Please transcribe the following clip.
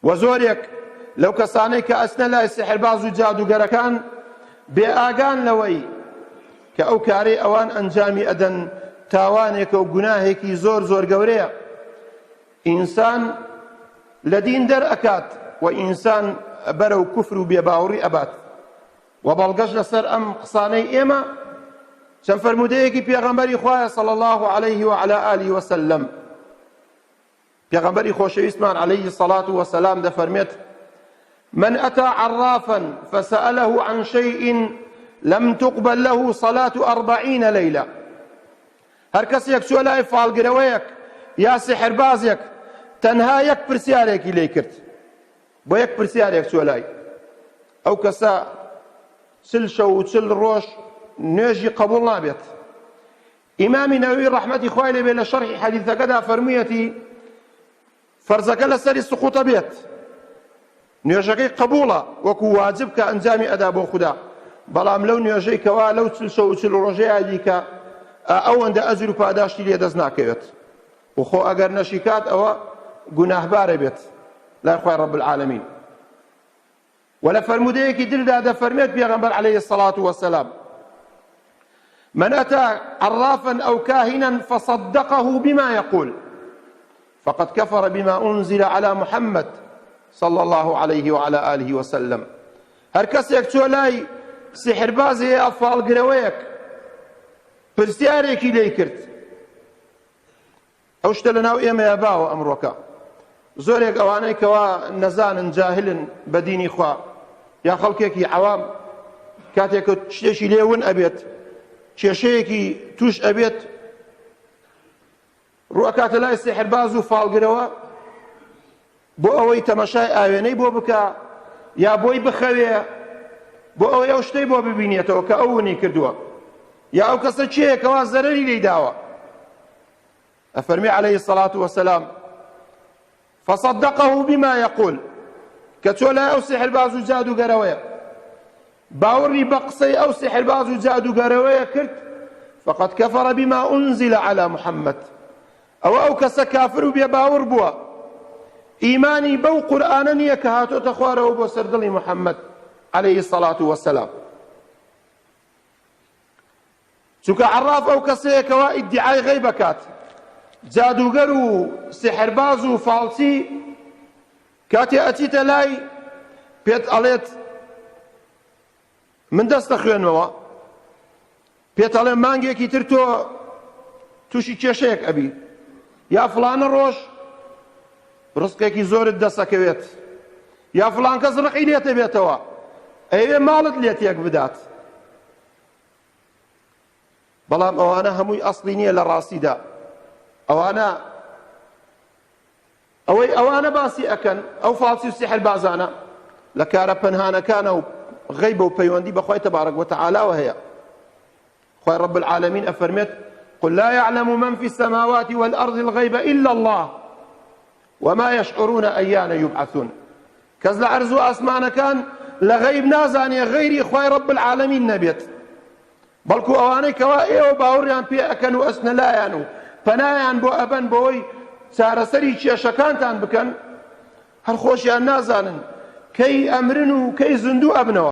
وزۆرێک لەو کەسانەی کە ئەچنە لای سیحرباز و جادوگەرەکان بێئاگان لەوەی کە ئەو کارەی ئەوان ئەنجامی ئەدەن تاوانێکە و گوناهێکی زۆر زۆر گەورەیە. ئینسان لە دین دەرئەکات و ئینسان بەرەو کوفر و بێباوەڕی ئەبات. و بەڵگەش لەسەر ئەم قسانەی ئێمە چەند فەرمودەیەکی پێغەمبەری خوایە صلی الله عليه وعلى آله وسلم. پێغەمبەری خۆشەویستمان عليه الصلاة والسلام دەفەرمێت: من أتى عرافا فسأله عن شيء لم تقبل له صلاة 40 ليلة. هەر کەسێک چوە لای فالگرەوەیەک یا سحربازێک تەنها یەک پرسیارێکی لێ کرد، بۆ یەک پرسیارێک چوە لای ئەو کەسە 40 شەو و 40 ڕۆژ نوێژی قبول نابێت. ئیمامی نەووی ڕەحمەتی خوای لێبێ لە شەرحی حەدیثەکەدا فەرموویەتی فەرزەکە لەسەری سقوتە بێت، نوێژەکەی قبوڵە وەکو واجب کە ئەنجامی ئەدا بۆ خوددا، بەڵام لەو نوێژەی کەوا لەو 40 شەو و 40 ڕۆژەیە دیکە ئەوەندە ئەجر و پاداشتی لێ دەست ناکەوێت و خۆ ئەگەر نەشی کات ئەوە گوناهبارە بێت لای خوای ڕەب العالەمین. و لە فەرمودەیەکی دلدا دەفەرمێت پێغەمبەر عليه الصلاة والسلام: من أتى عرافا أو كاهنا فصدقه بما يقول فقد كفر بما أنزل على محمد صلى الله عليه وعلى آله وسلم. هەر کەسێک چوە لای سحربازێ یا فالگرەوەیەک پرسیارێکی لێ کرد، ئەو شتە لەناو ئێمەیە باوە ئەمڕۆکە. زۆرێک ئەوانەی کەوا نەزانن جاهلن بە دینی خوا یا خەڵکێکی عەوام کاتێک شتێکی لێون ئەبێت، کێشەیەکی توش ئەبێت، ڕوئەکاتە لای سحرباز و فالگرەوە بۆ ئەوەی تەمەشای ئاوێنەی بۆ بکە یا بۆی بخەوێ، بۆ ئەوەی ئەو شتەی بۆ ببینێتەوە کە ئەو ونی کردووە، یا ئەو کەسە چیەکەوا زەرەری لێی داوە. ئەفەرمی عليه الصلاة والسلام: فصدقه بما يقول. کە چۆ لای ئەو سحرباز و جادوگەرەوەیە باوەڕی بە قسەی ئەو سحرباز و جادوگەرەوەیە کرد، فقد كفر بما أنزل على محمد. ئەو کەسە کافر و بێباوەڕ بووە، ئیمانی بەو قورئانە نییە کە هاتۆتە خوارەوە بۆ سەردڵی محەممەد عليه الصلاة والسلام. چونکە عەراف ئەو کەسەیەکەوە ئیدعای غەیب ئەکات، جادوگەر و سحرباز و فالسی کاتێ ئەچیتە لای پێت ئەڵێت من دەست دەخوێنمەوە، پێت ئەڵێ مانگێکی تر تۆ تووشی کێشەیەک ئەبی، یا فڵانە ڕۆژ ڕزقێکی زۆرت دەسەکەوێت، یا فڵان کەس ڕقی لێتە بێتەوە، ئەوێ ماڵت لێت یەک بدات. بەڵام ئەوانە هەمووی ئەسڵی نییە لە ڕاستیدا. ئەوانە باسی ئەکەن، ئەو فالسی و سحربازانە لە کارە پەنهانەکانە و غەیبە و پەیوەندی بەخوای تەبارەک وتەعالاوە هەیە. خوای رب العالمین ئەفەرمێت: قل لا يعلم من في السماوات والأرض الغيب إلا الله وما يشعرون أيان يبعثون. کەس لە عەرز و ئاسمانەکان لە غەیب نازانێ غەیری خوای رب العالمین نەبێت، بەڵکو ئەوانەی کەوا ئێوە باوەڕیان پێ ئەکەن و ئەچنە لایان و پەنایان بۆ ئەبەن بۆەوەی چارەسەری کێشەکانتان بکەن، هەر خۆشیان نازانن کەی ئەمرن و کەی زیندوو ئەبنەوە.